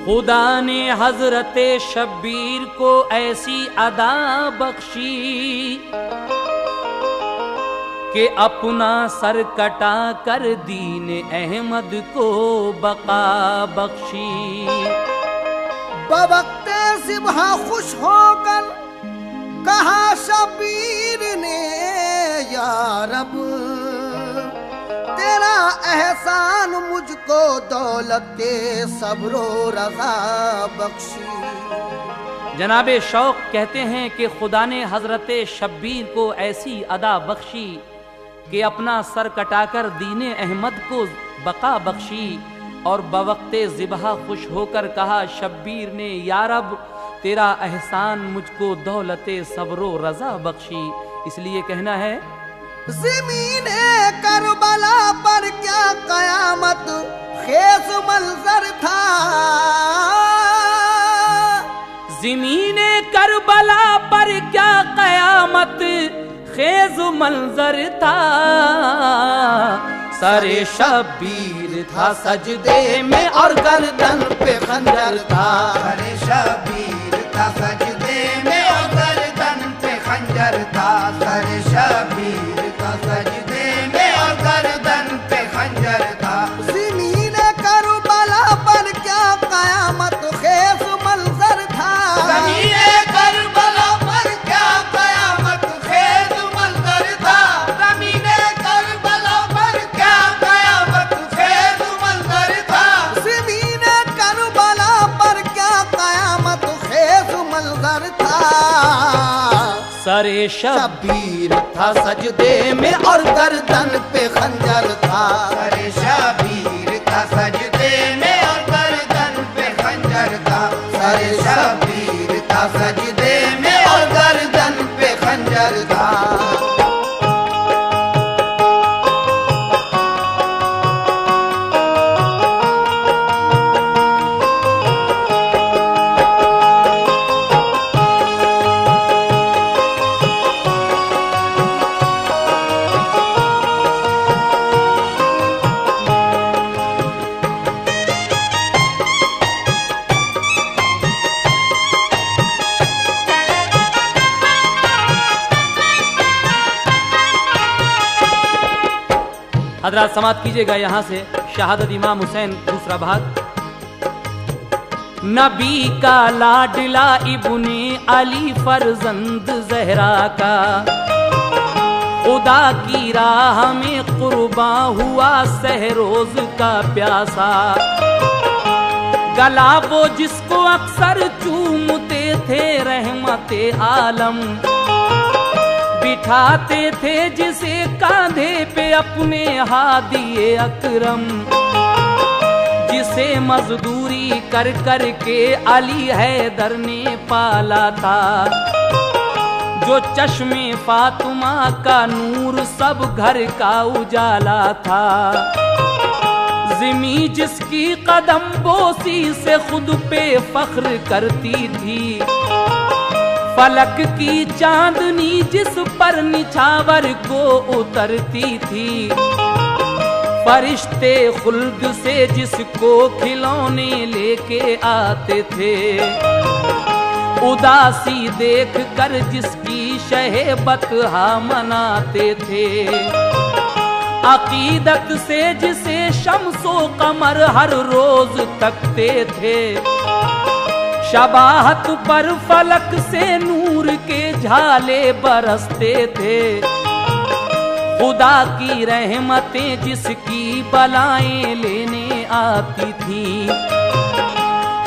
खुदा ने हजरते शब्बीर को ऐसी अदा बख्शी कि अपना सर कटा कर दीन अहमद को बका बख्शी। बवक्ते सिबहा खुश होकर कहा शब्बीर ने, या रब तेरा एहसान मुझको दौलत के सब्रो रज़ा बख्शी। जनाबे शौक कहते हैं कि खुदा ने हजरते शब्बीर को ऐसी अदा बख्शी कि अपना सर कटाकर दीने अहमद को बका बख्शी। और बवक्ते ज़िबहा खुश होकर कहा शब्बीर ने, या रब तेरा एहसान मुझको दौलते सब्रो रज़ा बख्शी। इसलिए कहना है, ज़मीने करबला पर क्या कयामत खेज मंजर था, ज़मीने करबला पर क्या कयामत खेज मंजर था। सरे शब्बीर था सजदे में और गर्दन पे खंजर था। सरे शब्बीर था सजदे में और गर्दन पे खंजर था। सरे शब्बीर था सजदे में और गर्दन पे खंजर था। ज़मीने करबला पर क्या कयामत खेज मंजर था। ज़मीने करबला पर क्या कयामत खेज मंजर था। ज़मीने करबला पर क्या कयामत खेज मंजर था। ज़मीने करबला पर क्या कयामत खेज मंजर था। सरे शब्बीर था सजदे में और गर्दन पे खंजर था। सरे शब्बीर था सजदे में और गर्दन पे खंजर था। सरे शब्बीर था सजदे में और गर्दन पे खंजर था। हजरात समाप्त कीजिएगा यहाँ से शहादत इमाम हुसैन दूसरा भाग। नबी का लाडला इब्ने अली फरजंद जहरा का, खुदा की राह में कुर्बा हुआ सहरोज का प्यासा। गला वो जिसको अक्सर चूमते थे रहमते आलम, बिठाते थे जिसे कांधे पे अपने हादिए अकरम। जिसे मजदूरी कर कर के अली हैदर ने पाला था, जो चश्मे फातिमा का नूर सब घर का उजाला था। ज़िमी जिसकी कदम बोसी से खुद पे फख्र करती थी, फलक की चांदनी जिस पर निछावर को उतरती थी। फरिश्ते खुल्द से जिसको खिलौने लेके आते थे, उदासी देख कर जिसकी शहेबत हा मनाते थे। अकीदत से जिसे शम्सो कमर हर रोज तकते थे, शबाहत पर फलक से नूर के झाले बरसते थे। खुदा की रहमतें जिसकी बलाएं लेने आती थी,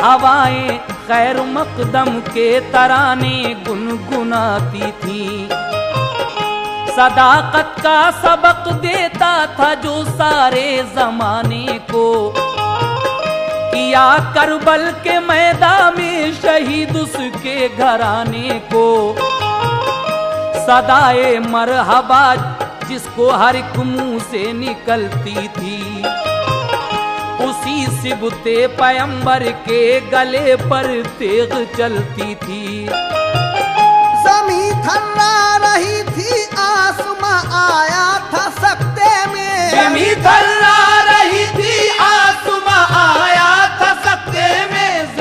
हवाएं खैर मकदम के तराने गुनगुनाती थी। सदाकत का सबक देता था जो सारे जमाने को, किया करबल के मैदान में शहीद उसके घराने को। सदाए मरहबा जिसको हर एक मुंह से निकलती थी, उसी सिबते पैगंबर के गले पर तेग चलती थी। ज़मीं थर्रा रही थी आसमां आया था सकते में। ज़मीं थर्रा रही थी आसमां आया था सकते में।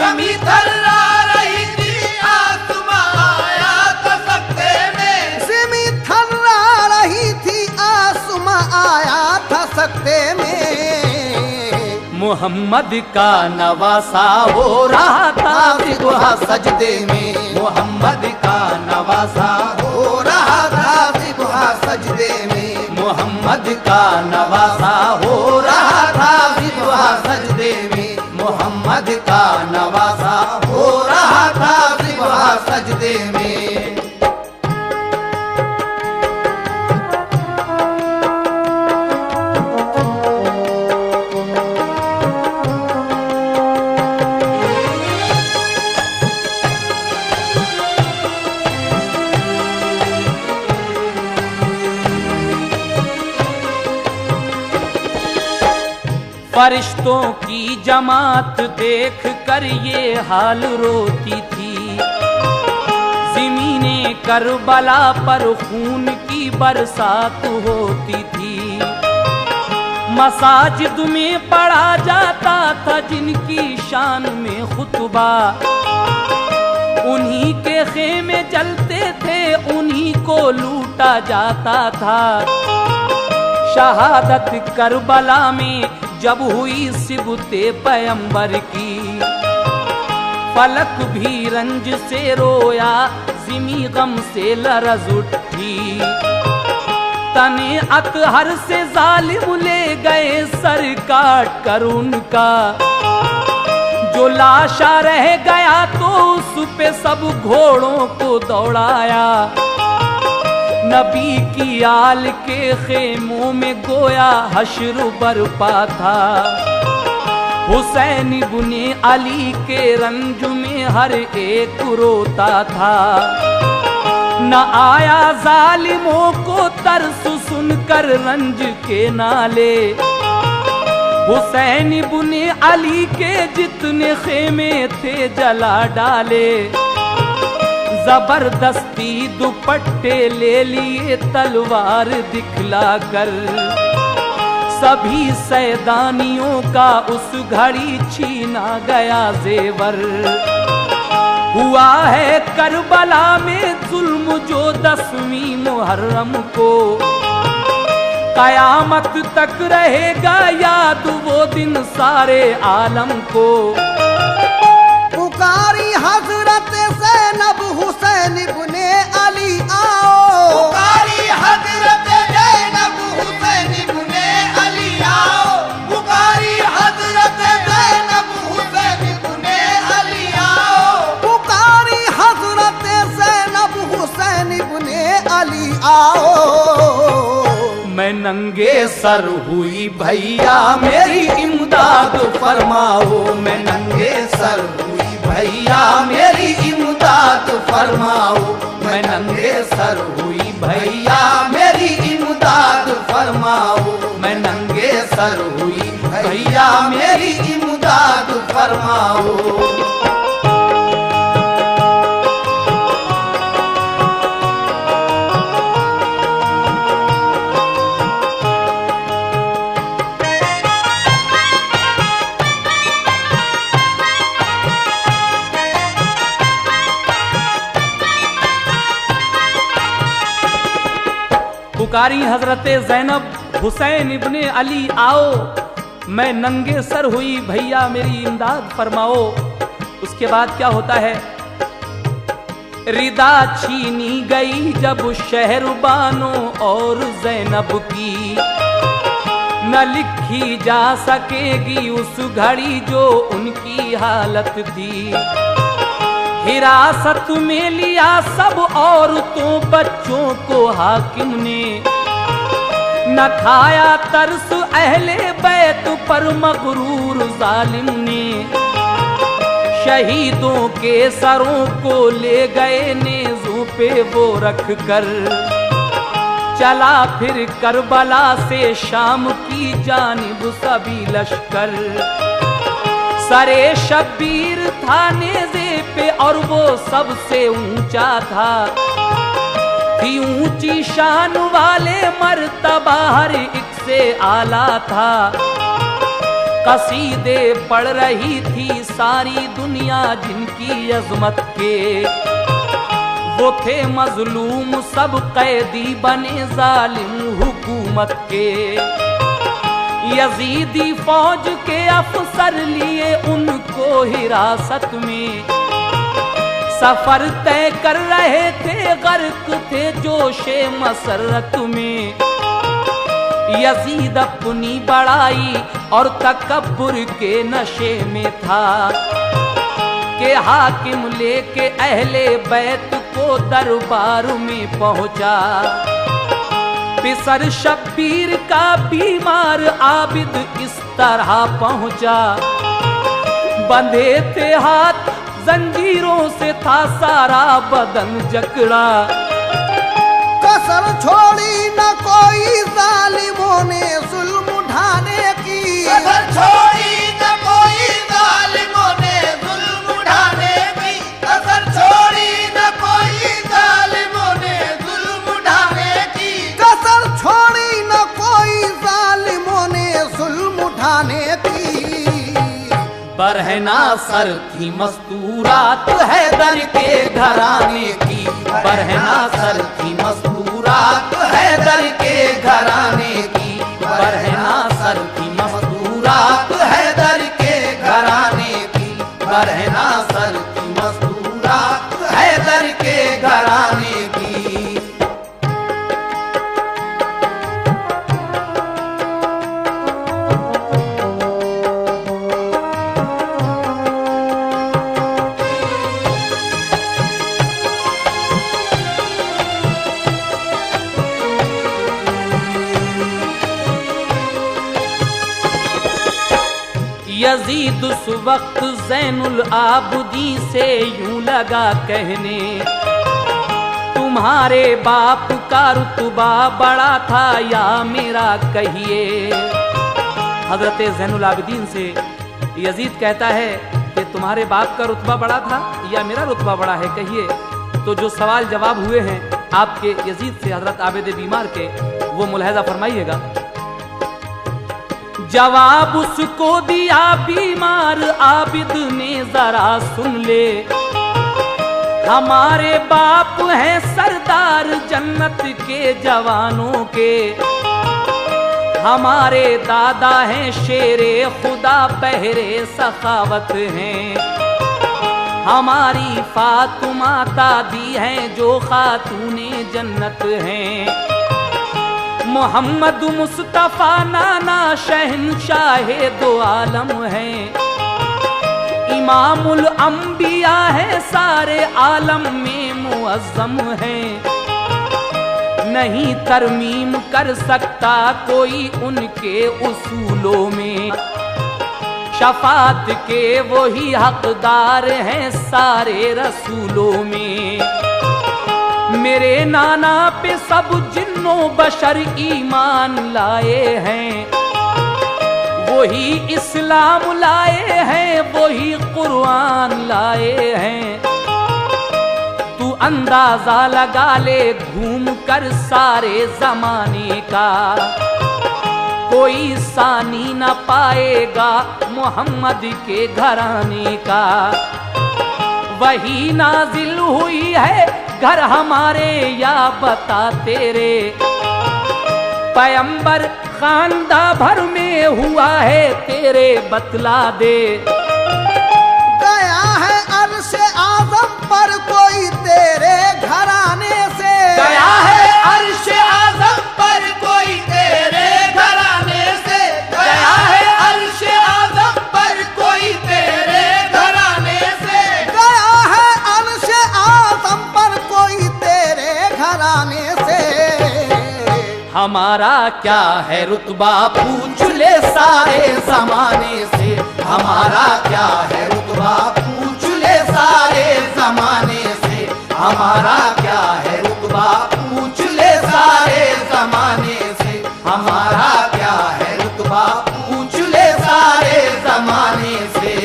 मोहम्मद का नवासा हो रहा था सुबह सजदे में, मोहम्मद का नवासा हो रहा था सुबह सजदे में, मोहम्मद का नवासा हो रहा था सुबह सजदे में, मोहम्मद का नवासा हो रहा था सुबह सजदे में। फरिश्तों की जमात देख कर ये हाल रोती थी, ज़मीने करबला पर खून की बरसात होती थी। मसाजिद में पढ़ा जाता था जिनकी शान में खुतबा, उन्हीं के खेमे जलते थे, उन्हीं को लूटा जाता था। शहादत करबला में जब हुई सिबते पैगंबर की, फलक भी रंज से रोया, ज़मी गम से लरज़ उठी। तने अतहर से जालिम ले गए सर काट कर उनका, जो लाशा रह गया तो उस पे सब घोड़ों को दौड़ाया। नबी की आल के खेमों में गोया हश्र बरपा था, हुसैन इब्ने अली के रंज में हर एक रोता था। न आया जालिमों को तरस सुनकर रंज के नाले, हुसैन इब्ने अली के जितने खेमे थे जला डाले। जबरदस्ती दुपट्टे ले लिए तलवार दिखला कर, सभी सैदानियों का उस घड़ी छीना गया जेवर। हुआ है करबला में जुल्म जो 10वीं मुहर्रम को, कयामत तक रहेगा याद वो दिन सारे आलम को। पुकारी हजरत ज़ैनब हुसैन इब्ने अली आओ, पुकारी हजरत ज़ैनब हुसैन इब्ने अली आओ, पुकारी हजरत ज़ैनब हुसैन इब्ने अली आओ, पुकारी हजरत ज़ैनब हुसैन इब्ने अली आओ। मैं नंगे सर हुई भैया मेरी इमदाद फरमाओ, मैं नंगे सर हुई भैया मेरी इमदाद फरमाओ, मैं नंगे सर हुई भैया मेरी इमदाद फरमाओ, मैं नंगे सर हुई भैया मेरी इमदाद फरमाओ। पुकारी हजरत ज़ैनब हुसैन इब्ने अली आओ, मैं नंगे सर हुई भैया मेरी इमदाद फरमाओ। उसके बाद क्या होता है? रिदा छीनी गई जब शहरबानों और ज़ैनब की, न लिखी जा सकेगी उस घड़ी जो उनकी हालत थी। हिरासत में लिया सब औरतों बच्चों को हाकिम ने, न खाया तरस अहले बैत पर मगरूर जालिम ने। शहीदों के सरों को ले गए नेज़ों पे वो रख कर, चला फिर करबला से शाम की जानिब सभी लश्कर। सरे शब्बीर था नेज़े पे और वो सबसे ऊंचा था, थी ऊंची शान वाले मर्तबा हर एक से आला था। कसीदे पढ़ रही थी सारी दुनिया जिनकी अजमत के, वो थे मजलूम सब कैदी बने जालिम हुकूमत के। यजीदी फौज के अफसर लिए उनको हिरासत में, सफर तय कर रहे थे, गर्क थे जोशे मसरत में। यजीद अपनी बड़ाई और तकब्बुर के नशे में था कि हाकिम लेके अहले बैत को दरबार में पहुंचा। पिसर शब्बीर का बीमार आबिद इस तरह पहुंचा, बंधे थे हाथ जंजीरों से था सारा बदन जकड़ा। कसर छोड़ी न कोई जालिमों ने जुल्म उठाने की, कसर छोड़ी न कोई जालिमों ने जुल्म उठाने की, कसर छोड़ी न कोई जालिमों ने जुल्म उठाने की, कसर छोड़ी न कोई जालिमों ने जुल्म उठाने की। बरहना सर थी मस्तूरात हैदर के घराने की, बरहना सर थी मस्तूरात हैदर के घराने की, बरहना सर थी मस्तूरात हैदर के घराने की, बरहना सर थी मस्तूरात हैदर के घराने की। यजीद उस वक्त ज़ैनुल आबदी से यूं लगा कहने, तुम्हारे बाप का रुतबा बड़ा था या मेरा कहिए। हजरत ज़ैनुल आबिदीन से यजीद कहता है कि तुम्हारे बाप का रुतबा बड़ा था या मेरा रुतबा बड़ा है, कहिए। तो जो सवाल जवाब हुए हैं आपके यजीद से हजरत आबिद बीमार के, वो मुलाहिजा फरमाइएगा। जवाब उसको दिया बीमार आबिद ने, जरा सुन ले। हमारे बाप हैं सरदार जन्नत के जवानों के, हमारे दादा हैं शेरे खुदा बहरे सखावत हैं, हमारी फातिमा दादी हैं जो खातूने जन्नत हैं, मोहम्मद मुस्तफा नाना शहंशाहे दो आलम हैं, इमामुल अंबिया है सारे आलम में मुअज्जम हैं। नहीं तरमीम कर सकता कोई उनके उसूलों में, शफात के वही हकदार हैं सारे रसूलों में। मेरे नाना पे सब जिन्नो बशर ईमान लाए हैं, वही इस्लाम लाए हैं, वही कुरान लाए हैं। तू अंदाजा लगा ले घूम कर सारे जमाने का, कोई सानी न पाएगा मोहम्मद के घराने का। वही नाजिल हुई है घर हमारे या बता तेरे, पैगंबर खानदा भर में हुआ है तेरे बतला दे। गया है अर्श आज़म पर कोई तेरे घराने से, गया है अर्श आज़म पर कोई तेरे घराने से, गया है अर्श आज़म पर कोई तेरे घराने से, गया है अर्श आज़म पर कोई तेरे घराने से। हमारा क्या है रुतबा पूछ ले सारे जमाने से, हमारा क्या है रुतबा पूछ ले सारे जमाने से, हमारा क्या है रुतबा पूछ ले सारे जमाने से, हमारा क्या है रुतबा पूछ ले सारे जमाने से।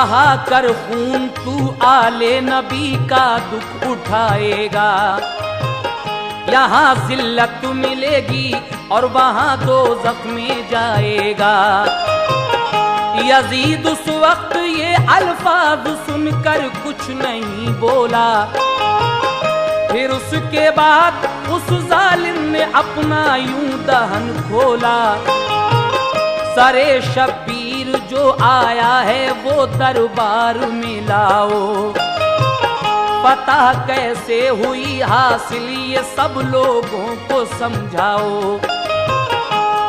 बहा कर खून तू आले नबी का दुख उठाएगा। यहाँ जिल्लत मिलेगी और वहाँ दोज़ख में जाएगा। यजीद उस वक्त ये अल्फाज सुनकर कुछ नहीं बोला। फिर उसके बाद उस जालिम ने अपना यूं दहन खोला। सरे शब्बीर जो आया है वो दरबार में लाओ। पता कैसे हुई हासिल ये सब लोगों को समझाओ।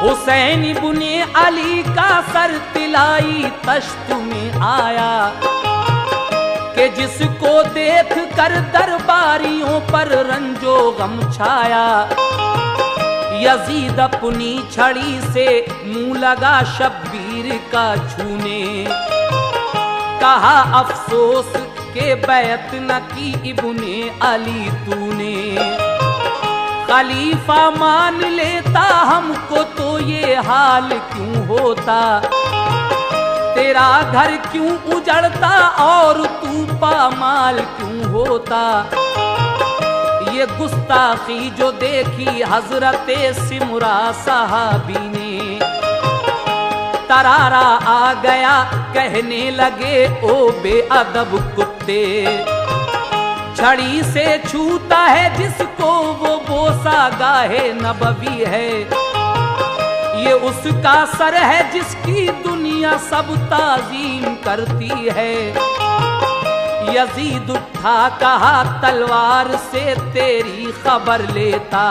हुसैन इब्ने अली का सर तिलाई तश्त में आया कि जिसको देख कर दरबारियों पर रंजो गम छाया। यजीद अपनी छड़ी से मुंह लगा शब्बीर का छूने। कहा अफसोस के बैत न की इब्ने अली तूने। खलीफा मान लेता हमको तो ये हाल क्यों होता। तेरा घर क्यों उजड़ता और तू पामाल क्यों होता। ये गुस्ताखी जो देखी हजरते सिमरा साहबी ने। तरारा आ गया कहने लगे ओ बेअदब कुत्ते। छड़ी से छूता है जिसको वो बोसा गाहे नबवी है। ये उसका सर है जिसकी दुनिया सब ताजीम करती है। यजीद उठा कहा तलवार से तेरी खबर लेता।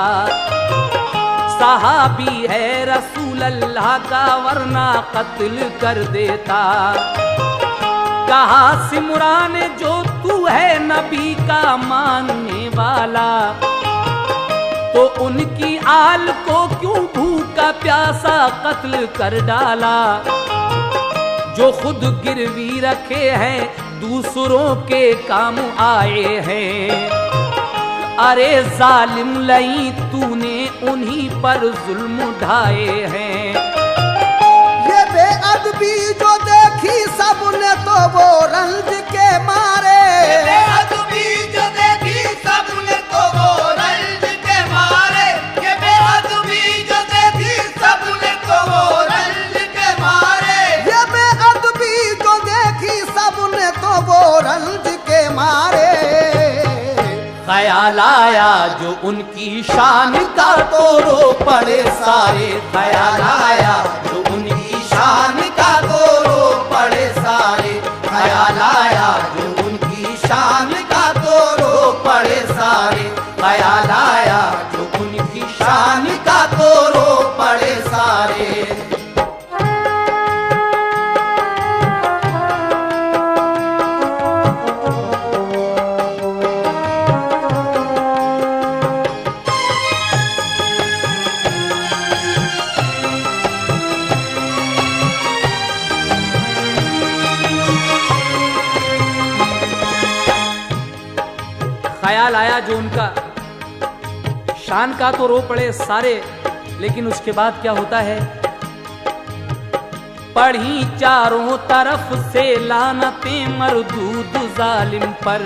सहाबी है रसूल अल्लाह का वरना कत्ल कर देता। कहा सिमरान जो तू है नबी का मानने वाला तो उनकी आल को क्यों भूखा प्यासा कत्ल कर डाला। जो खुद गिरवी रखे हैं दूसरों के काम आए हैं। अरे जालिम लई तूने उन्हीं पर जुल्म ढाए हैं। ये बेअदबी जो देखी सबने तो वो रंज के मारे। ये बेअदबी जो देखी सबने तो वो रंज के मारे। ये बेअदबी जो देखी सबने तो वो रंज के मारे। ये बेअदबी जो देखी सबने तो वो रंज के मारे। ख्याल आया जो उनकी शान का तो रो पड़े सारे। ख्याल आया जो उनकी शान का तो रो पड़े सारे। ख्याल आया जो उनकी शान का तो रो पड़े सारे। ख्याल आया जो उनकी शान का तो रो पड़े सारे। ख्याल आया जो उनका शान का तो रो पड़े सारे। लेकिन उसके बाद क्या होता है। पढ़ी चारों तरफ से लानतें मरदूद जालिम पर।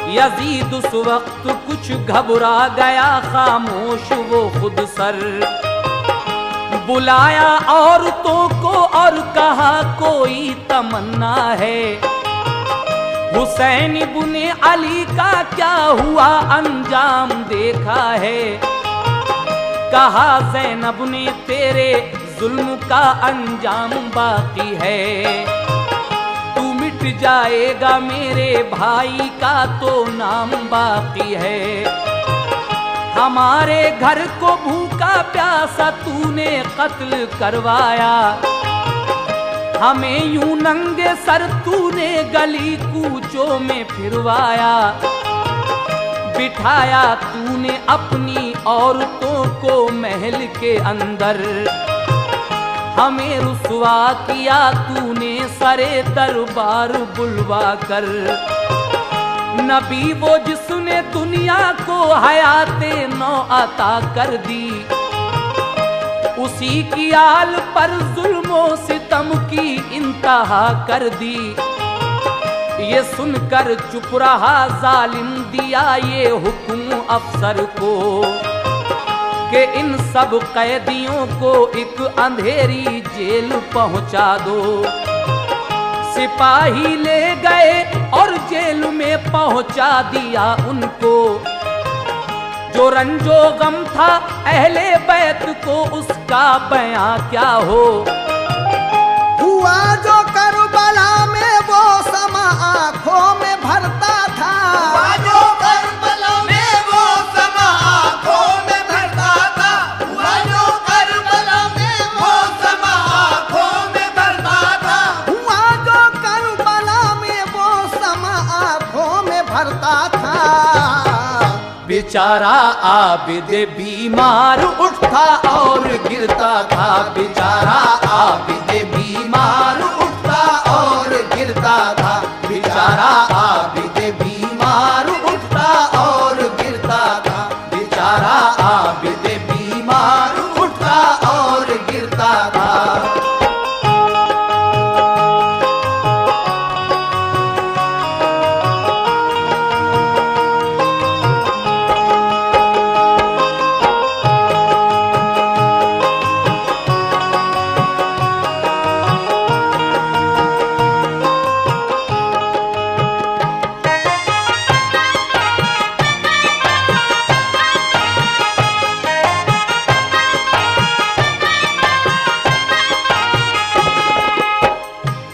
यजीद उस वक्त कुछ घबरा गया खामोश वो खुद सर। बुलाया औरतों को और कहा कोई तमन्ना है। हुसैन इब्ने अली का क्या हुआ अंजाम देखा है। कहा ज़ैनब ने तेरे जुल्म का अंजाम बाकी है। तू मिट जाएगा मेरे भाई का तो नाम बाकी है। हमारे घर को भूखा प्यासा तूने कत्ल करवाया। हमें यूं नंगे सर तूने गली कूचों में फिरवाया। बिठाया तूने अपनी औरतों को महल के अंदर। हमें रुसवा किया तूने सरे दरबार बुलवा कर। नबी वो जिसने दुनिया को हयाते नौ अता कर दी। उसी की आल पर जुल्मों सितम की इंतहा कर दी। ये सुनकर चुप रहा जालिम, दिया ये हुक्म अफसर को कि इन सब कैदियों को एक अंधेरी जेल पहुंचा दो। सिपाही ले गए और जेल में पहुंचा दिया उनको। जो रंजो गम था अहले बैत को, उसका बयां क्या हो। हुआ जो करबला में वो समा आंखों में भरता था। हुआ जो करबला में वो समा आंखों में भरता था। हुआ जो करबला में वो समा आंखों में भरता था। हुआ जो करबला में वो समा आंखों में भरता था। बेचारा आबिद बीमार उठता और गिरता था। बेचारा आबिद बीमार उठता और गिरता था। बेचारा आबिद बीमार उठता और गिरता था। बेचारा आबिद बीमार उठता और गिरता था।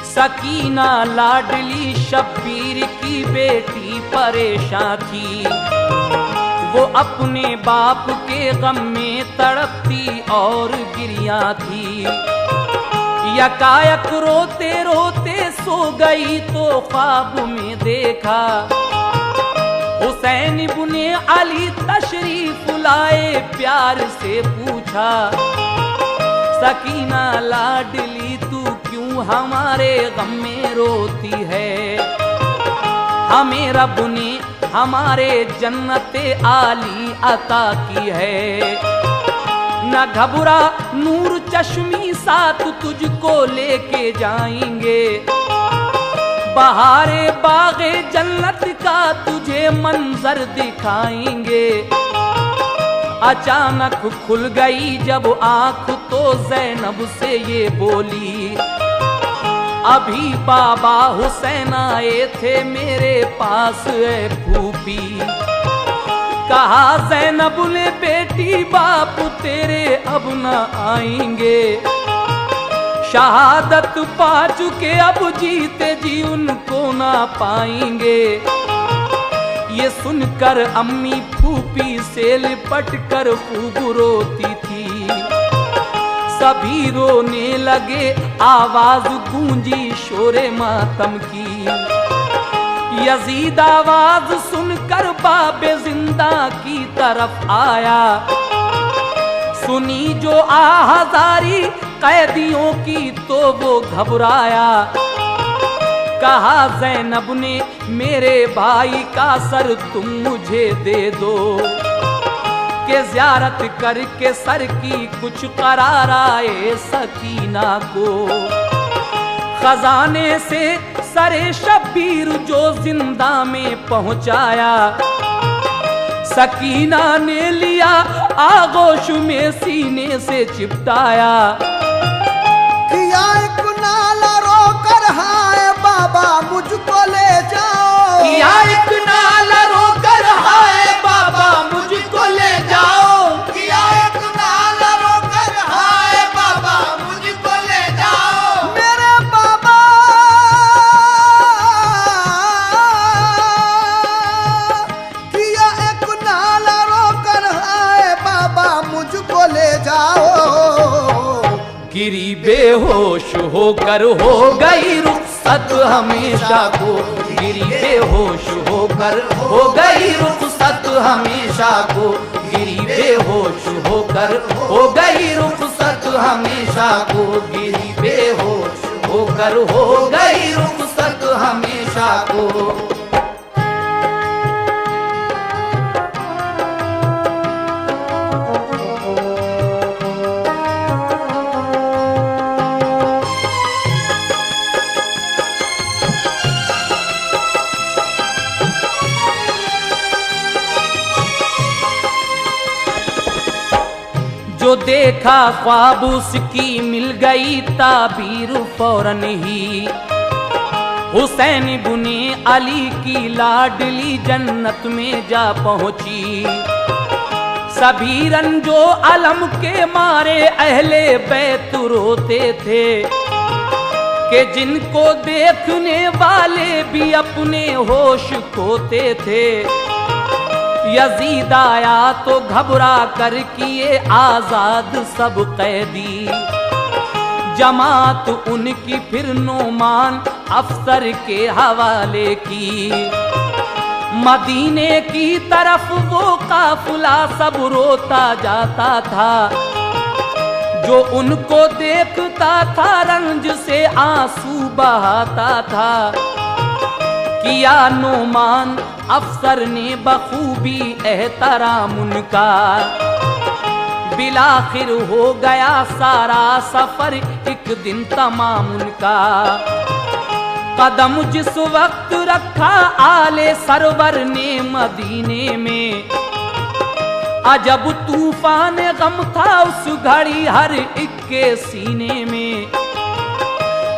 सकीना लाडली शब्बीर की बेटी परेशान थी। वो अपने बाप के गम में तड़पती और गिरिया थी। यकायक रोते रोते सो गई तो ख्वाब में देखा हुसैन इब्ने अली तशरीफ लाए। प्यार से पूछा, सकीना लाडली तू क्यों हमारे गम में रोती है। हमें रब ने हमारे जन्नते आली अता की है। न घबरा नूर चश्मी साथ तुझको लेके जाएंगे। बहारे बागे जन्नत का तुझे मंजर दिखाएंगे। अचानक खुल गई जब आंख तो ज़ैनब से ये बोली, अभी बाबा हुसैन आए थे मेरे पास ए फूफी। कहा ज़ैनब ने बेटी बाप तेरे अब न आएंगे। शहादत पा चुके अब जीते जी उनको ना पाएंगे। ये सुनकर अम्मी फूफी से लिपट कर खूब रोती थी। सभी रोने लगे, आवाज गूंजी शोरे मातम की। यजीद आवाज सुनकर बाबे जिंदा की तरफ आया। सुनी जो आहाजारी कैदियों की तो वो घबराया। कहा ज़ैनब ने मेरे भाई का सर तुम मुझे दे दो, के ज़ियारत करके सर की कुछ करार आए सकीना को। खजाने से सरे शब्बीर जो जिंदा में पहुंचाया। सकीना ने लिया आगोश में सीने से चिपटाया। किया एक नाला रोकर हाय बाबा मुझको ले जाओ। किया एक नाला रोकर हाय बाबा मुझको ले जाओ। किया एक नाला रोकर हाय बाबा मुझको ले जाओ। मेरे बाबा किया एक नाला रोकर हाय बाबा मुझको ले जाओ। गिरी बेहोश होकर हो गई रुखसत हमेशा को। गिरी बेहोश होकर हो गई रुखसत हमेशा को। गिरी बेहोश होकर हो गई रुखसत हमेशा को। गिरी बेहोश होकर हो गई रुखसत हमेशा को। जो देखा ख्वाब उसकी मिल गई ताबीर फौरन ही। हुसैन इब्ने अली की लाडली जन्नत में जा पहुंची। सभी रंजो अलम के मारे अहले बैत रोते थे कि जिनको देखने वाले भी अपने होश खोते थे। यजीद आया तो घबरा कर किए आजाद सब कैदी। जमात उनकी फिर नोमान अफसर के हवाले की। मदीने की तरफ वो काफिला सब रोता जाता था। जो उनको देखता था रंज से आंसू बहाता था। किया नोमान अफसर ने बखूबी एहतराम उनका। बिलाखिर हो गया सारा सफर एक दिन तमाम उनका। कदम जिस वक्त रखा आले सरवर ने मदीने में, अजब तूफान गम था उस घड़ी हर एक के सीने में।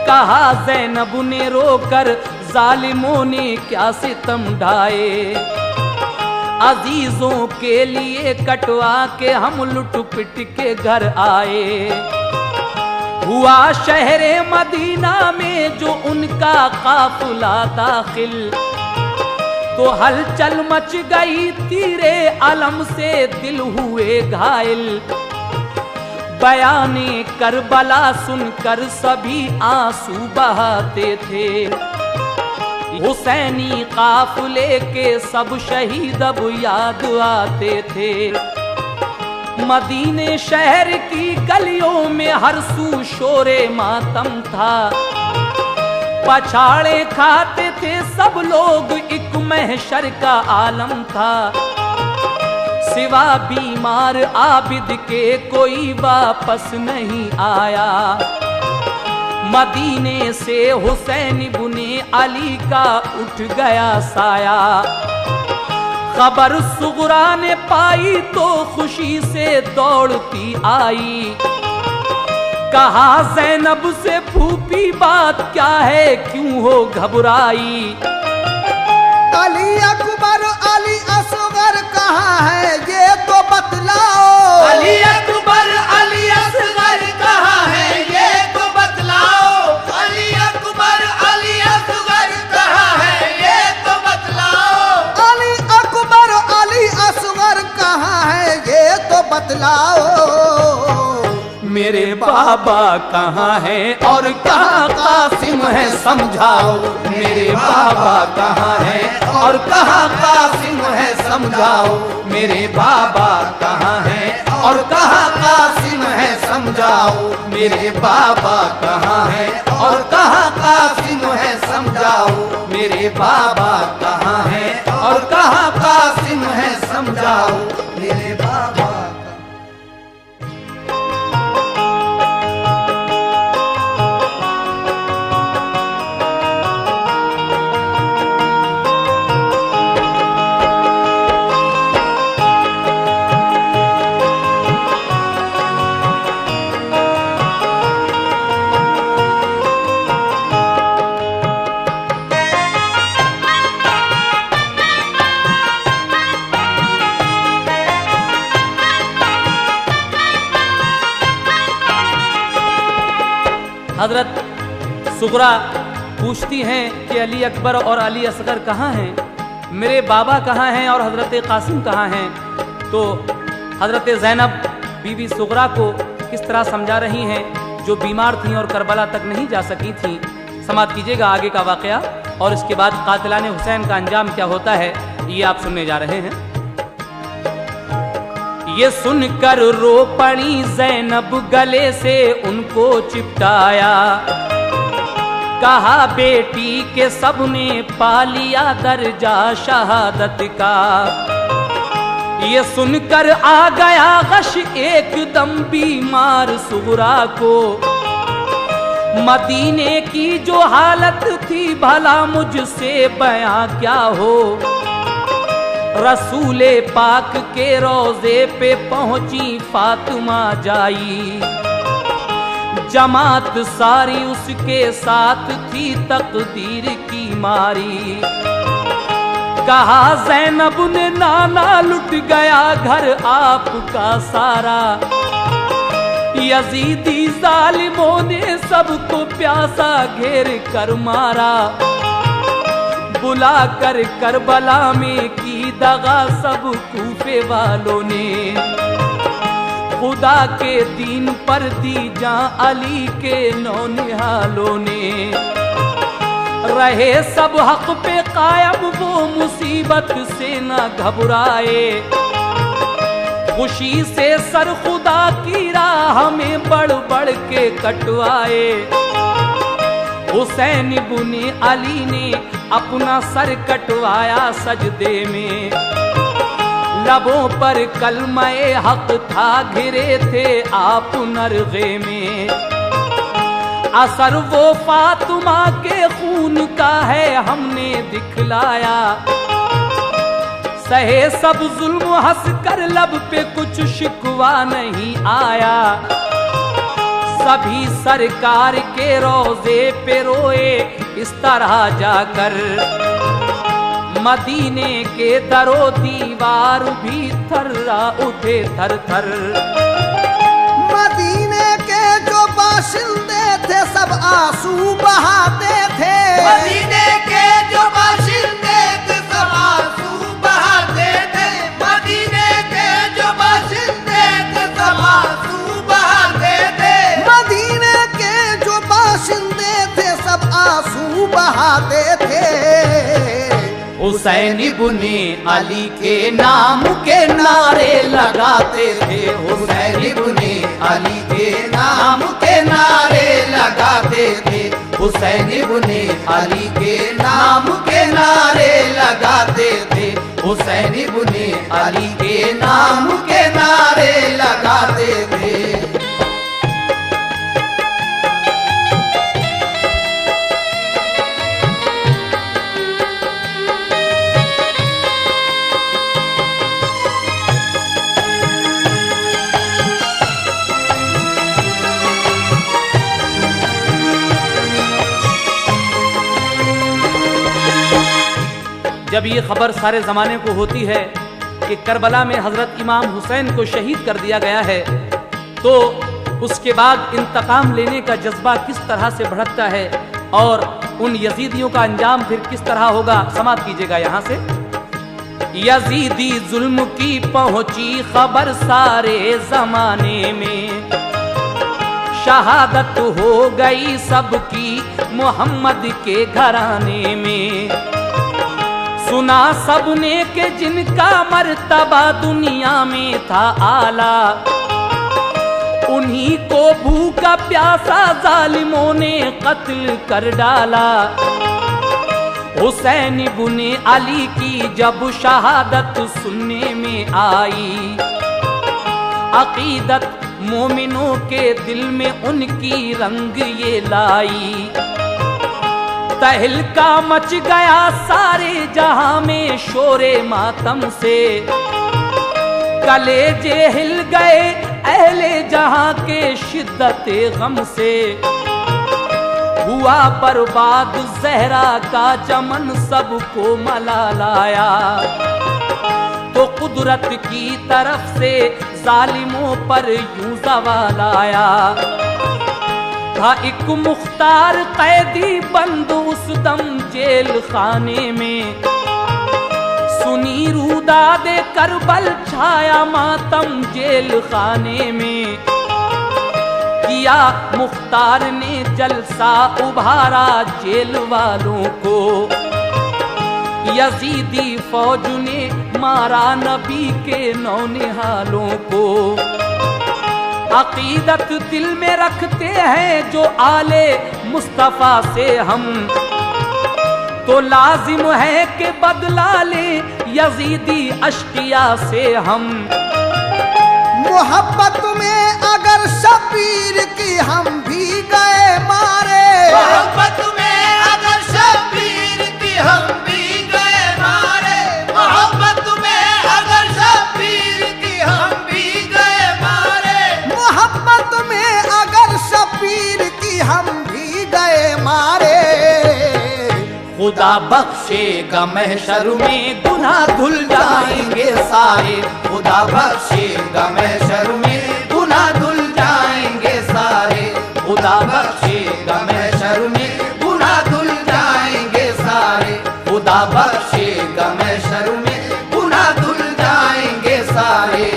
कहा ज़ैनब ने रोकर जालिमों ने क्या सितम ढाए। अजीजों के लिए कटवा के हम लुट पिट के घर आए। हुआ शहरे मदीना में जो उनका काफिला दाखिल, तो हलचल मच गई तीरे अलम से दिल हुए घायल। बयाने करबला सुनकर सभी आंसू बहाते थे। हुसैनी काफिले के सब शहीद अब याद आते थे। मदीने शहर की गलियों में हर सू शोरे मातम था। पछाड़े खाते थे सब लोग, एक महशर का आलम था। सिवा बीमार आबिद के कोई वापस नहीं आया। मदीने से हुसैन इब्ने अली का उठ गया साया। खबर सुगरा ने पाई तो खुशी से दौड़ती आई। कहा ज़ैनब से फूफी बात क्या है क्यों हो घबराई। अली अकबर अली असगर कहाँ है ये तो बतलाओ। अली अकबर अली असगर कहाँ है ये तो बतलाओ। अली अकबर अली असगर कहाँ है ये तो बतलाओ। अली अकबर अली असगर कहाँ है ये तो बतलाओ। मेरे बाबा कहाँ है और कहाँ कासिम है समझाओ। मेरे बाबा कहाँ है और कहाँ कासिम है समझाओ। मेरे बाबा कहाँ है और कहाँ कासिम है समझाओ। मेरे बाबा कहाँ है और कहाँ कासिम है समझाओ। मेरे बाबा कहाँ है और कहाँ कासिम है समझाओ। मेरे बाबा हजरत सुगरा पूछती हैं कि अली अकबर और अली असगर कहाँ हैं, मेरे बाबा कहाँ हैं और हजरत कासिम कहाँ हैं। तो हजरत ज़ैनब बीवी सुगरा को किस तरह समझा रही हैं जो बीमार थीं और करबला तक नहीं जा सकी थीं। समाप्त कीजिएगा आगे का वाकया और इसके बाद कातिलाने हुसैन का अंजाम क्या होता है ये आप सुनने जा रहे हैं। ये सुनकर रो पड़ी ज़ैनब गले से उनको चिपटाया। कहा बेटी के सबने पा लिया दर्जा शहादत का। ये सुनकर आ गया गश एकदम बीमार सुगरा को। मदीने की जो हालत थी भला मुझसे बयां क्या हो। रसूले पाक के रोजे पे पहुंची फातिमा जाई, जमात सारी उसके साथ थी तकदीर की मारी। कहा ज़ैनब ने नाना लुट गया घर आपका सारा, यजीदी जालिमों ने सबको प्यासा घेर कर मारा। बुला कर करबला में की दगा सब कूफे वालों ने, खुदा के दीन पर दी जान अली के नौनिहालों ने। रहे सब हक पे कायम वो मुसीबत से न घबराए, खुशी से सर खुदा की राह में बढ़ बढ़ के कटवाए। हुसैन इब्ने अली ने अपना सर कटवाया सजदे में, लबों पर कलमे हक था घिरे थे आप नरगे में। असर वो फातिमा के खून का है हमने दिखलाया, सहे सब जुल्म हंस कर लब पे कुछ शिकवा नहीं आया। सभी सरकार के रोजे पे रोए इस तरह जाकर, मदीने के दरो दीवार भी थर्रा उठे थर थर। मदीने के जो बाशिंदे थे सब आंसू बहाते थे, मदीने के जो बाशिंदे थे सब आंसू बहाते थे, मदीने के जो बाशिंदे थे सब आंसू बहाते थे, मदीने के जो बाशिंदे थे सब आंसू बहाते थे। हुसैन इब्ने अली के नाम के नारे लगाते थे, हुसैन इब्ने अली के नाम के नारे लगाते थे, हुसैन इब्ने अली के नाम के नारे लगाते थे, हुसैन इब्ने अली के नाम के नारे लगाते थे। जब ये खबर सारे ज़माने को होती है कि करबला में हज़रत इमाम हुसैन को शहीद कर दिया गया है, तो उसके बाद इंतकाम लेने का जज्बा किस तरह से भड़कता है और उन यजीदियों का अंजाम फिर किस तरह होगा, समाप्त कीजिएगा यहाँ से। यजीदी जुल्म की पहुंची खबर सारे ज़माने में, शहादत हो गई सबकी मोहम्मद के घराने में। सुना सबने के जिनका मर्तबा दुनिया में था आला, उन्हीं को भूखा प्यासा जालिमों ने कत्ल कर डाला। हुसैन इब्ने अली की जब शहादत सुनने में आई, अकीदत मोमिनों के दिल में उनकी रंग ये लाई। तहलका मच गया सारे जहां में शोरे मातम से, कलेजे हिल गए अहले जहां के शिद्दते गम से। हुआ बर्बाद ज़हरा का चमन सबको मला लाया, तो कुदरत की तरफ से जालिमों पर यूं ज़वाल आया। था एक मुख्तार कैदी बंद उस दम जेल खाने में, सुनी रूदादे करबल छाया मातम जेल खाने में। किया मुख्तार ने जलसा उभारा जेल वालों को, यजीदी फौज ने मारा नबी के नौनिहालों को। अकीदत दिल में रखते हैं जो आले मुस्तफा से हम, तो लाजिम है कि बदला ले यजीदी अश्किया से हम। मोहब्बत में अगर शबीर की हम भी गए मारे, मोहब्बत में अगर शबीर की हम भी गए मारे, मोहब्बत में खुदा बख्शेगा महशर में गुनाह धुल जाएंगे सारे, खुदा बख्शेगा महशर में गुनाह धुल जाएंगे सारे, खुदा बख्शेगा महशर में गुनाह धुल जाएंगे सारे, खुदा बख्शेगा महशर में गुनाह धुल जाएंगे सारे।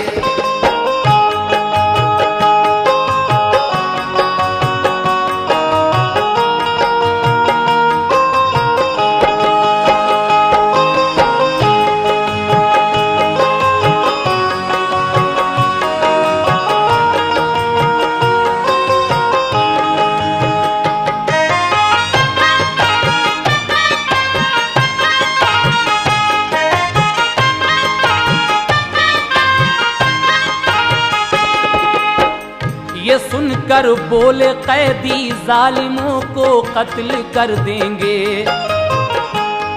ये सुनकर बोले कैदी जालिमों को कत्ल कर देंगे,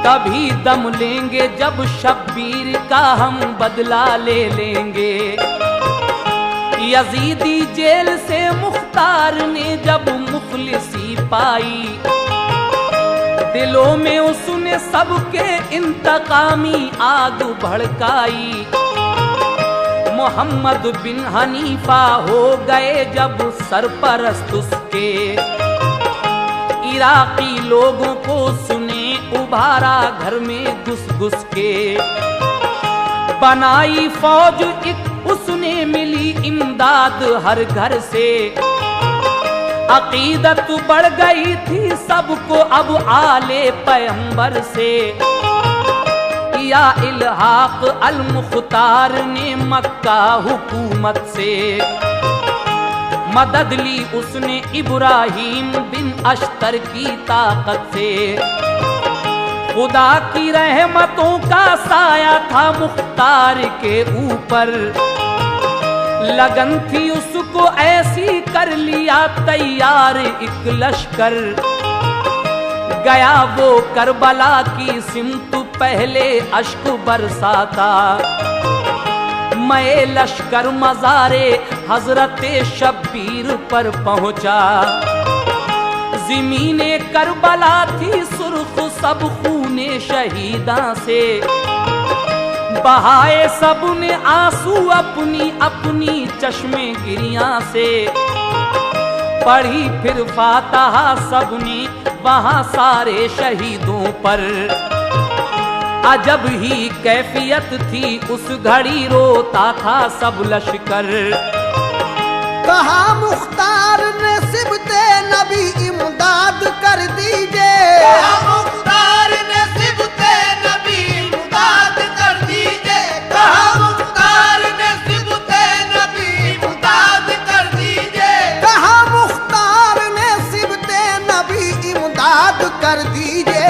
तभी दम लेंगे जब शब्बीर का हम बदला ले लेंगे। यजीदी जेल से मुख्तार ने जब मुखलिसी पाई, दिलों में उसने सबके इंतकामी आग भड़काई। मोहम्मद बिन हनीफा हो गए जब सरपरस्त उसके, इराकी लोगों को सुने उभारा घर में घुस घुस के। बनाई फौज एक उसने मिली इमदाद हर घर से, अकीदत बढ़ गई थी सबको अब आले पैगंबर से। या इल्हाक अल मुख्तार ने मक्का हुकूमत से, मदद ली उसने इब्राहिम बिन अश्तर की ताकत से। खुदा की रहमतों का साया था मुख्तार के ऊपर, लगन थी उसको ऐसी कर लिया तैयार एक लश्कर। गया वो करबला की सिमत पहले अश्क बरसाता, मैं लश्कर मज़ारे हजरते शब्बीर पर पहुंचा। ज़मीने करबला थी सुर्ख सब खूने शहीदा से, बहाए सबने आंसू अपनी अपनी चश्मे गिरियां से। पढ़ी फिर फातिहा सबने वहां सारे शहीदों पर, अजब ही कैफियत थी उस घड़ी रोता था सब लश्कर। कहा मुख्तार ने सिबते नबी इमदाद कर दीजिए, कहा मुख्तार ने सिबते नबी इमदाद कर दीजिए, कहा मुख्तार ने सिबते नबी इमदाद कर दीजिए, कहा मुख्तार ने सिबते नबी इमदाद कर दीजिए।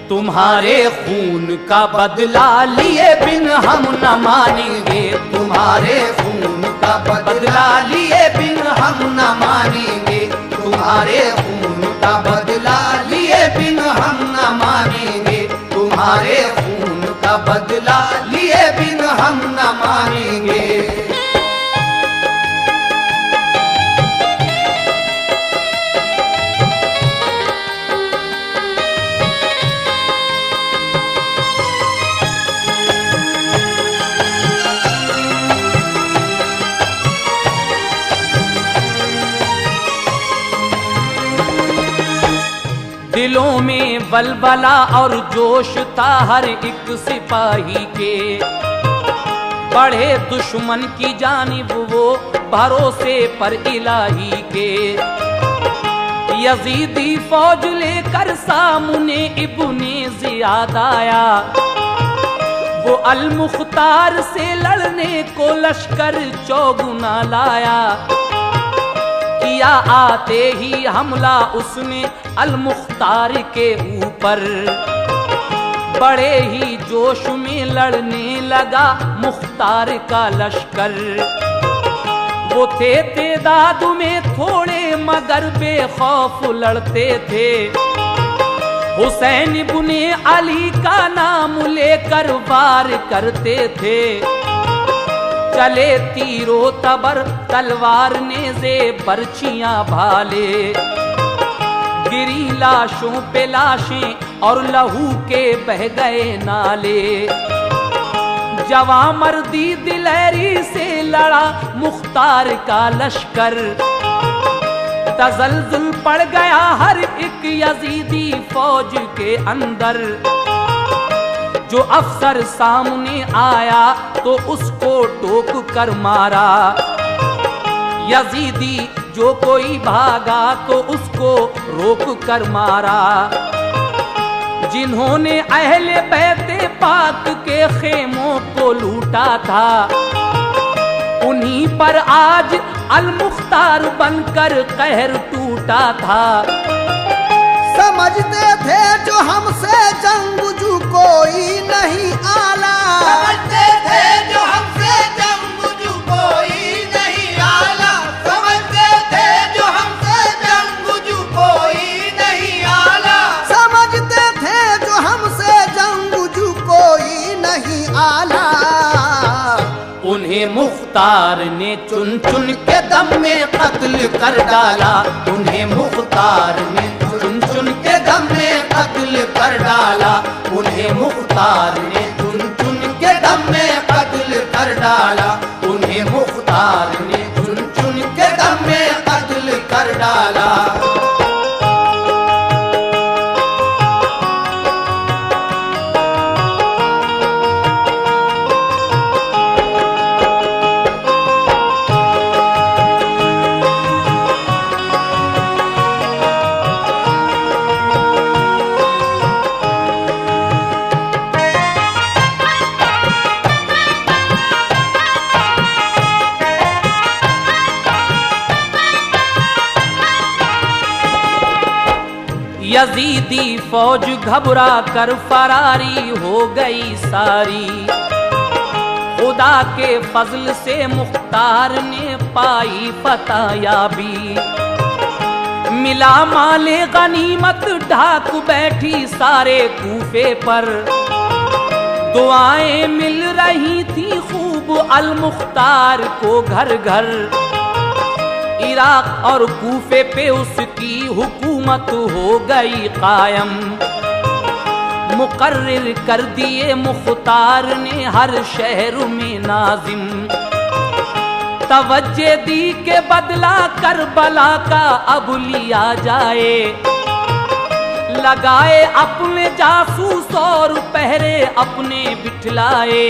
तुम्हारे खून का बदला लिए बिन हम न मानेंगे, तुम्हारे खून का बदला लिए बिन हम न मानेंगे, तुम्हारे खून का बदला लिए बिन हम न मानेंगे, तुम्हारे खून का बदला लिए बिन हम न मानेंगे। दिलों में बलबला और जोश था हर एक सिपाही के। बढ़े दुश्मन की जानिब वो भरोसे पर इलाही के। यजीदी फौज लेकर सामने इब्ने जियाद आया, वो अल मुख्तार से लड़ने को लश्कर चौगुना लाया। किया आते ही हमला उसने अल मुख्तार के ऊपर, बड़े ही जोश में लड़ने लगा मुख्तार का लश्कर। वो थे तादाद में थोड़े मगर बेखौफ लड़ते थे। हुसैन इब्ने अली का नाम लेकर वार करते थे। चले तीरो तबर तलवार नेज़े बर्छियां भाले, गिरी लाशों पे लाशें और लहू के बह गए नाले। जवां मर्दी दिलेरी से लड़ा मुख्तार का लश्कर, तजल्जुल पड़ गया हर एक यजीदी फौज के अंदर। जो अफसर सामने आया तो उसको टोक कर मारा, यजीदी जो कोई भागा तो उसको रोक कर मारा। जिन्होंने अहले बैते पाक के खेमों को लूटा था, उन्हीं पर आज अल मुख्तार बनकर कहर टूटा था। समझते थे जो हमसे जंगजू कोई नहीं आला, समझते थे जो हमसे जंगजू कोई नहीं आला, समझते थे जो हमसे जंगजू कोई नहीं आला, समझते थे जो हमसे जंगजू कोई नहीं आला। उन्हें मुख्तार ने चुन चुन के दम में कत्ल कर डाला, उन्हें मुख्तार ने चुन चुन के दम में कत्ल कर डाला, उन्हें मुख्तार ने चुन चुन के दम में कत्ल कर डाला, उन्हें मुख्तार ने चुन चुन के दम में कत्ल कर डाला। यजीदी फौज घबरा कर फरारी हो गई सारी। खुदा के फजल से मुख्तार ने पाई फतहयाबी, मिला माले गनीमत ढाक बैठी सारे कूफे पर। दुआएं मिल रही थी खूब अल मुख्तार को घर घर, इराक और कूफे पे उसकी हुकूमत हो गई कायम। मुकर्रिर कर दिए मुख्तार ने हर शहर में नाजिम, तवज्जे दी के बदला करबला का अब लिया जाए। लगाए अपने जासूस और पहरे अपने बिठलाए,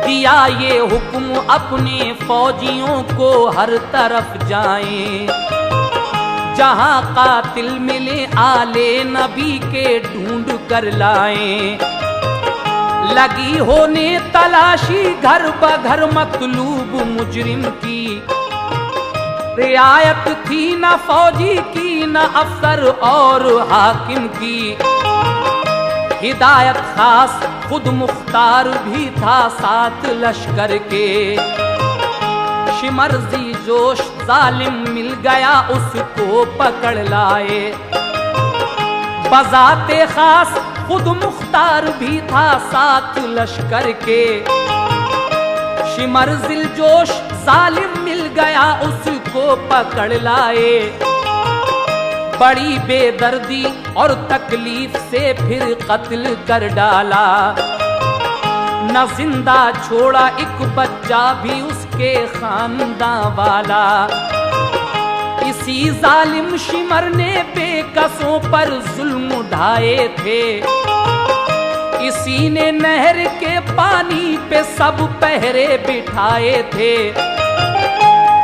दिया ये हुक्म अपने फौजियों को हर तरफ जाएं। जहां कातिल मिले आले नबी के ढूंढ कर लाएं। लगी होने तलाशी घर बघर मतलूब मुजरिम की, रियायत थी न फौजी की न अफसर और हाकिम की। हिदायत खास खुद मुख्तार भी था साथ लश्कर के। शिमरजी जोश जालिम मिल गया उसको पकड़ लाए। बजाते खास खुद मुख्तार भी था साथ लश्कर के। शिमरजिल जोश जालिम मिल गया उसको पकड़ लाए। बड़ी बेदर्दी और तकलीफ से फिर कत्ल कर डाला। न जिंदा छोड़ा एक बच्चा भी उसके खानदान वाला। इसी जालिम शिमर ने बेकसों पर जुल्म उठाए थे। इसी ने नहर के पानी पे सब पहरे बिठाए थे।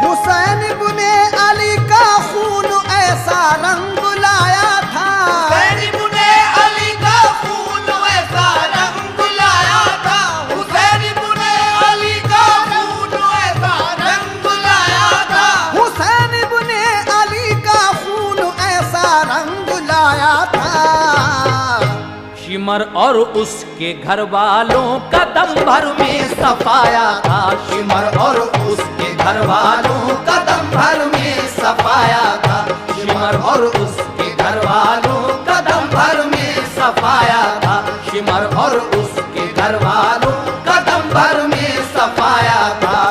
हुसैन इब्ने अली का खून ऐसा रंग लाया था। हुसैन इब्ने अली का खून ऐसा रंग लाया था। हुसैन इब्ने अली का खून ऐसा रंग लाया था। हुसैन इब्ने अली का खून ऐसा रंग लाया था। शिमर और उसके घर वालों का दम भर में सफाया था। शिमर और उसके घर वालों का दम भर में सफाया था। शिमर और उसके घर वालों का दम भर में सफाया था। शिमर और उसके घर वालों का दम भर में सफाया था।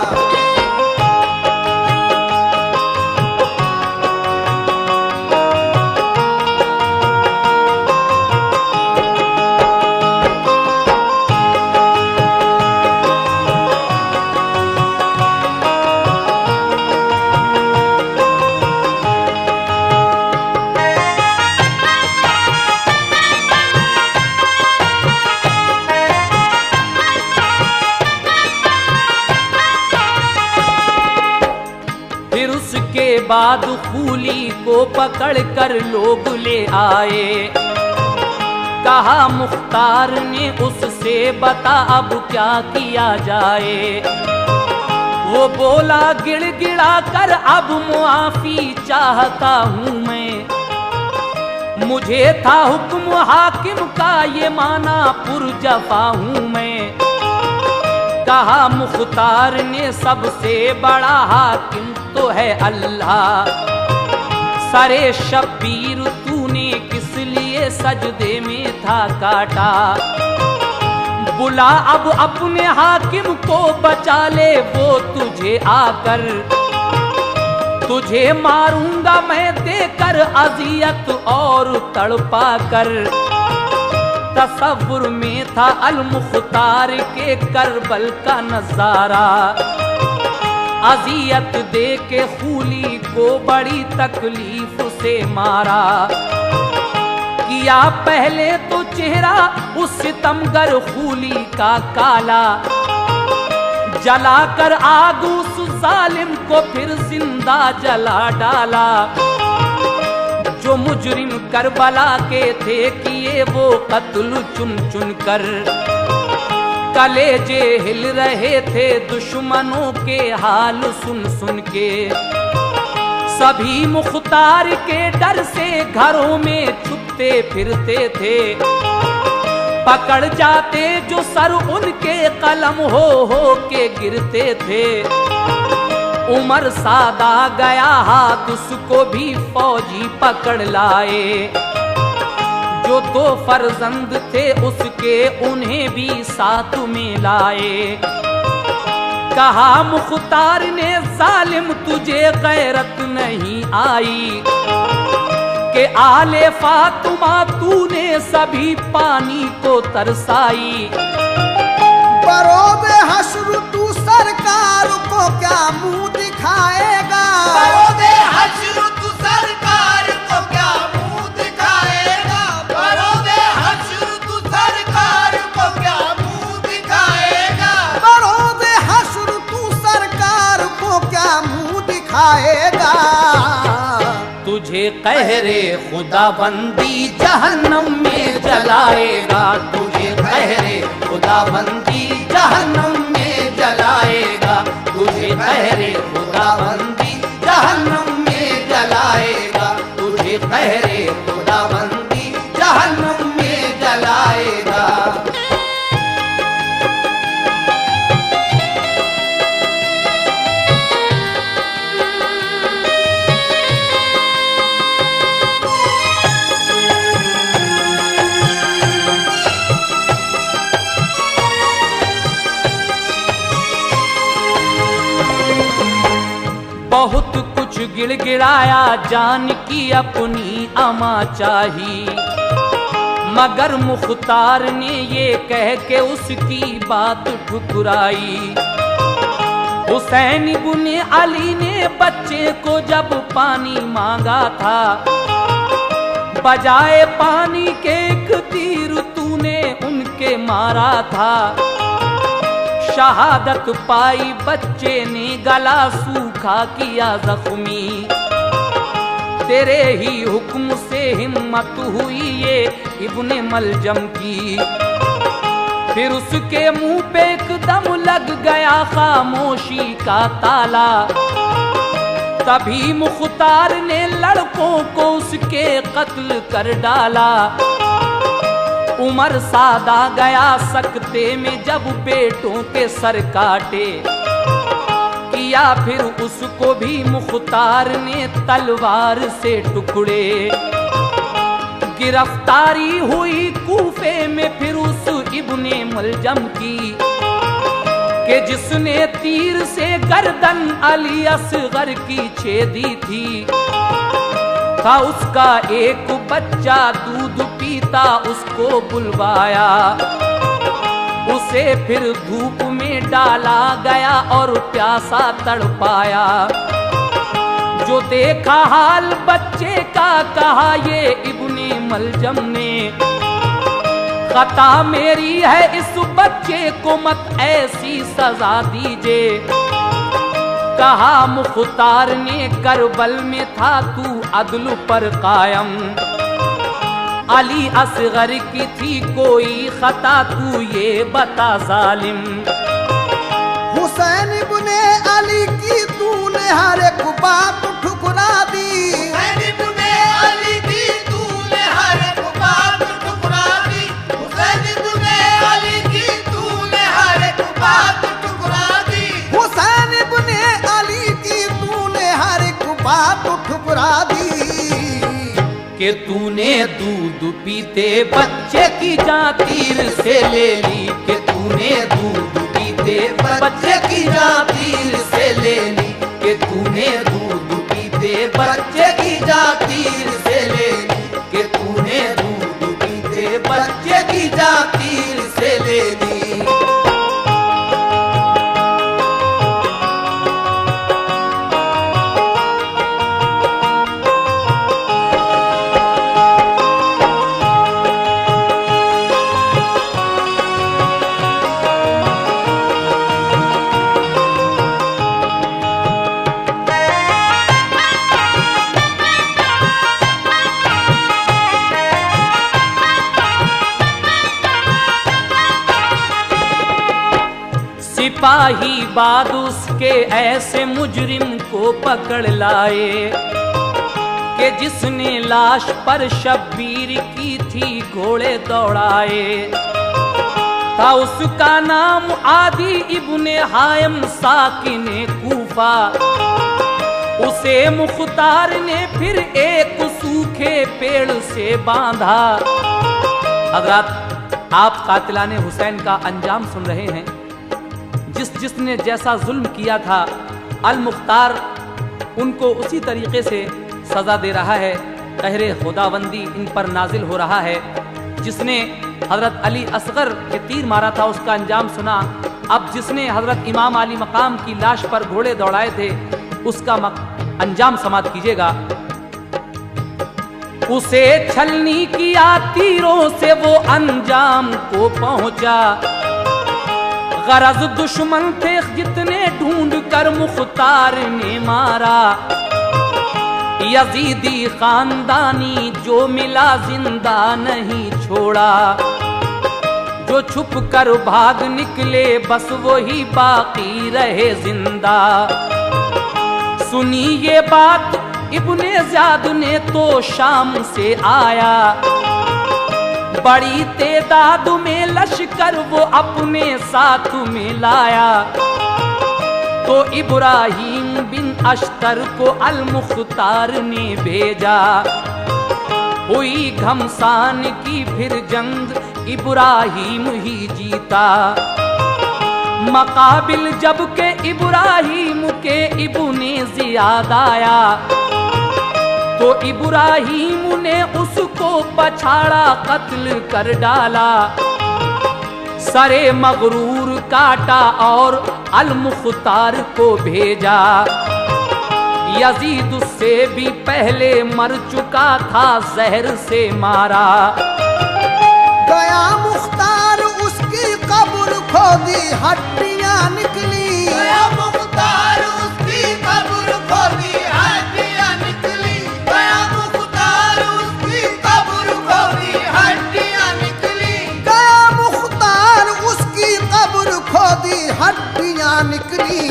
बाद खूली को पकड़ कर लोग ले आए। कहा मुख्तार ने उससे, बता अब क्या किया जाए। वो बोला गिड़गिड़ा कर, अब मुआफी चाहता हूँ मैं। मुझे था हुक्म हाकिम का, ये माना पुरजफा हूँ मैं। कहा मुख्तार ने, सबसे बड़ा हाकिम तो है अल्लाह। सरे शब्बीर तूने किस लिए सजदे में था काटा। बुला अब अपने हाकिम को, बचा ले वो तुझे आकर। तुझे मारूंगा मैं देकर अजियत और तड़पा कर। तसव्वुर में था अल मुख्तार के करबल का नजारा। अजियत दे के खूली को बड़ी तकलीफ से मारा। किया पहले तो चेहरा उस सितमगर खूली का काला। जलाकर आग उस जालिम को फिर जिंदा जला डाला। जो मुजरिम करबला के थे, किए वो कत्ल चुन चुन कर। कलेजे हिल रहे थे दुश्मनों के हाल सुन सुन के। सभी मुख्तार के डर से घरों में छुपते फिरते थे। पकड़ जाते जो सर उनके, कलम हो के गिरते थे। उमर सादा गया हाथ, उसको भी फौजी पकड़ लाए। जो दो फर्जंद थे उसके, उन्हें भी साथ में लाए। कहा मुख्तार ने, जालिम तुझे गैरत नहीं आई कि आले फातिमा तूने सभी पानी को तरसाई। बरोदे हश्र तू सरकार को क्या मुंह दिखाएगा। बरोदे हश्र तू सरकार को क्या मुंह दिखाएगा। बरोदे हश्र तू सरकार को क्या मुंह दिखाएगा। बरोदे हश्र तू सरकार को क्या मुंह दिखाएगा। तुझे कहरे खुदाबंदी जहन्नम में जलाएगा। तुझे कहरे खुदाबंदी जहन्नम में जलाएगा। तुझे कहरे खुदाबंदी जहन्नम में जलाएगा। तुझे कहरे खुदाबंदी जहन्नम में जलाएगा। बहुत कुछ गिड़गिड़ाया जान की अपनी अमा चाही। मगर मुख्तार ने ये कह के उसकी बात ठुकराई। हुसैन इब्ने अली ने बच्चे को जब पानी मांगा था, बजाए पानी के एक तीर तूने उनके मारा था। शहादत पाई बच्चे ने, गला सूखा किया जख्मी। तेरे ही हुक्म से हिम्मत हुई ये इब्ने मलजम की। फिर उसके मुंह पे एकदम लग गया खामोशी का ताला। तभी मुख्तार ने लड़कों को उसके कत्ल कर डाला। उमर सादा गया सकते में जब बेटों के सर काटे। किया फिर उसको भी मुख्तार ने तलवार से टुकड़े। गिरफ्तारी हुई कूफे में फिर उस इब्ने मलजम की, कि जिसने तीर से गर्दन अली असगर की छेदी थी। था उसका एक बच्चा दूध पीता, उसको बुलवाया। उसे फिर धूप में डाला गया और प्यासा तड़पाया। जो देखा हाल बच्चे का, कहा ये इब्ने मलजम ने, खता मेरी है इस बच्चे को मत ऐसी सजा दीजिए। कहा मुख्तार ने करबल में था तू अदल पर कायम, अली असगर की थी कोई खता तू ये बता जालिम। हुसैन इब्ने अली की तूने हर एक बात ठुकरा दी, हुसैन इब्ने अली की तूने हर एक बात ठुकरा दी, हुसैन इब्ने अली की तूने हर एक बात ठुकरा दी, हुसैन इब्ने अली की तूने हर एक बात ठुकरा दी। कि तूने दूध पीते बच्चे की जान तीर से ले ली, कि तूने दूध पीते बच्चे की जान तीर से ले ली, कि तूने दूध पीते बच्चे की जान तीर से ले ली, कि तूने दूध पीते बच्चे की जान तीर से ले ली। सिपाही बाद उसके ऐसे मुजरिम को पकड़ लाए कि जिसने लाश पर शब्बीर की थी घोड़े दौड़ाए। था उसका नाम आदि इब्ने हायम साकिने कूफा, उसे मुख्तार ने फिर एक सूखे पेड़ से बांधा। हज़रत आप कातिलाने हुसैन का अंजाम सुन रहे हैं। जिसने जैसा जुल्म किया था अल मुख्तार उनको उसी तरीके से सजा दे रहा है। कहरे खुदाबंदी इन पर नाजिल हो रहा है। जिसने हजरत अली असगर के तीर मारा था उसका अंजाम सुना। अब जिसने हजरत इमाम अली मकाम की लाश पर घोड़े दौड़ाए थे उसका अंजाम समाप्त कीजिएगा। उसे छलनी किया तीरों से वो अंजाम को पहुंचा। गरज दुश्मन थे जितने ढूंढ कर मुख्तार ने मारा। यजीदी खानदानी जो मिला जिंदा नहीं छोड़ा। जो छुप कर भाग निकले बस वही बाकी रहे जिंदा। सुनी ये बात इब्ने ज़ियाद ने तो शाम से आया। बड़ी तेदाद में लश्कर वो अपने साथ में लाया। तो इब्राहिम बिन अश्तर को अल मुख्तार ने भेजा। हुई घमसान की फिर जंग इब्राहिम ही जीता। मकाबिल जब के इब्राहिम के इब्ने ज़ियाद आया तो इब्राहिम ने उसको पछाड़ा कत्ल कर डाला। सरे मगरूर काटा और अल मुख्तार को भेजा। यजीद उससे भी पहले मर चुका था जहर से मारा। गया मुख्तार उसकी कब्र खोदी हड्डियां निकली। गया मुख्तार उसकी कब्र खोदी हड्डियां निकली। गया मुख्तार उसकी कब्र खोदी हड्डियां निकली। गया मुख्तार उसकी कब्र खोदी हड्डियां निकली।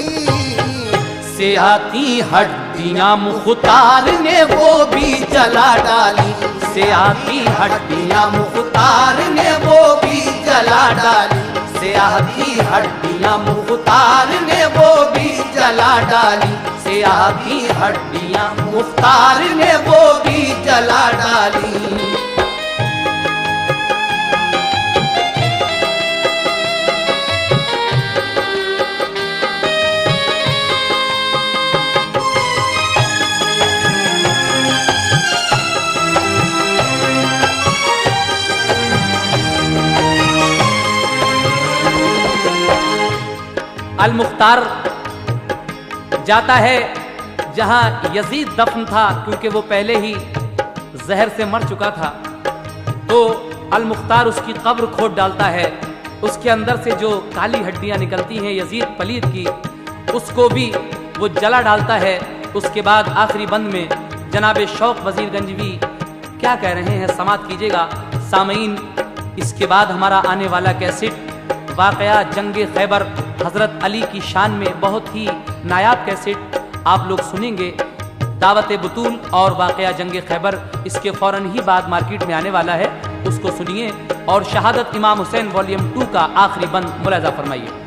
सियाती हड्डियां मुख्तार ने वो भी जला डाली। सियाती हड्डियां मुख्तार ने वो भी जला डाली। सियाती हड्डियां मुख्तार ने वो भी जला डाली। सियाती हड्डियां मुख्तार ने वो भी जला डाली। अल मुख्तार जाता है जहां यजीद दफन था, क्योंकि वो पहले ही जहर से मर चुका था। तो अल मुख्तार उसकी कब्र खोद डालता है। उसके अंदर से जो काली हड्डियां निकलती हैं यजीद पलीद की, उसको भी वो जला डालता है। उसके बाद आखिरी बंद में जनाब शौक वजीर गंजवी क्या कह रहे हैं, समाअत कीजिएगा सामीन। इसके बाद हमारा आने वाला कैसेट वाकया जंगे खैबर हजरत अली की शान में बहुत ही नायाब कैसेट आप लोग सुनेंगे। दावत बुतूल और वाकया जंगे खैबर इसके फौरन ही बाद मार्केट में आने वाला है, उसको सुनिए। और शहादत इमाम हुसैन वॉल्यूम 2 का आखिरी बंद मुलाजा फरमाइए।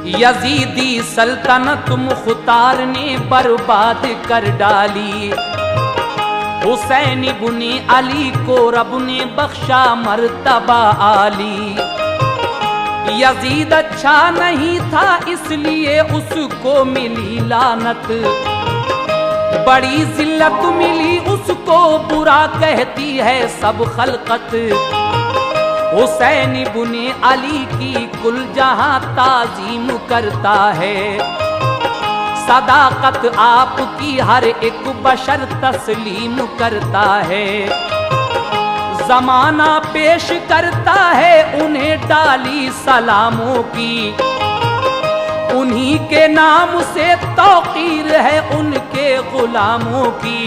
यजीदी सल्तनत मुख्तार ने बर्बाद कर डाली, हुसैन इब्ने अली को रब ने बख्शा मर्तबा आली। यजीद अच्छा नहीं था इसलिए उसको मिली लानत, बड़ी जिल्लत मिली उसको बुरा कहती है सब खलकत। हुसैन इब्ने अली की कुल जहां ताजीम करता है, सदाकत आपकी हर एक बशर तस्लीम करता है। जमाना पेश करता है उन्हें डाली सलामों की, उन्हीं के नाम से तौकीर है उनके गुलामों की।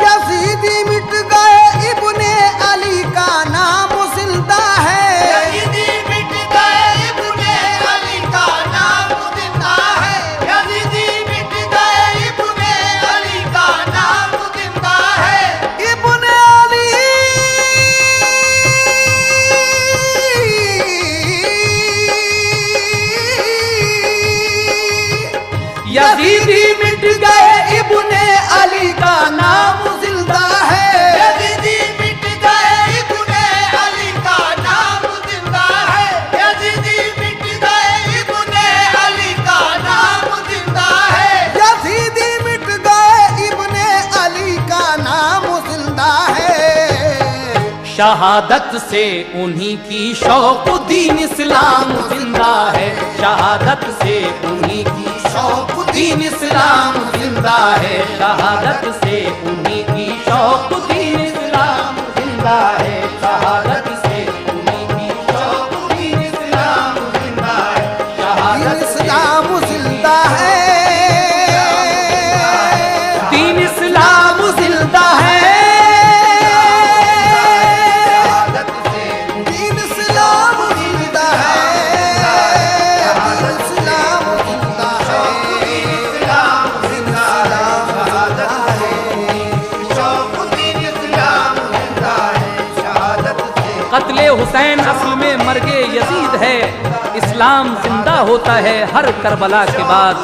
यजीदी मिट गए इब्ने अली का नाम जिंदा है, यजीदी मिट गए इब्ने अली का नाम जिंदा है, यजीदी मिट गए इब्ने अली का नाम जिंदा है। इब्ने अली यजीदी मिट गए इब्ने अली का नाम जिंदा है, यजीदी मिट गए इब्ने अली का नाम जिंदा है, यजीदी मिट गए इब्ने अली का नाम जिंदा है, यजीदी मिट गए इब्ने अली का नाम जिंदा है। शहादत से उन्हीं की शौक दीन इस्लाम जिंदा है, शहादत से उन्हीं की शौक दीन इस्लाम जिंदा है, शहादत से उन्हीं की शौक दीन इस्लाम जिंदा है, शहादत से उन्हीं की शौक दीन इस्लाम जिंदा है, शहादत इस्लाम जिंदा है, दीन इस्लाम जिंदा है। दीन इस्लाम जिंदा है, दीन इस्लाम जिंदा है। कत्ले हुसैन असल में मर्गे यजीद है, इस्लाम जिंदा होता है हर करबला के बाद।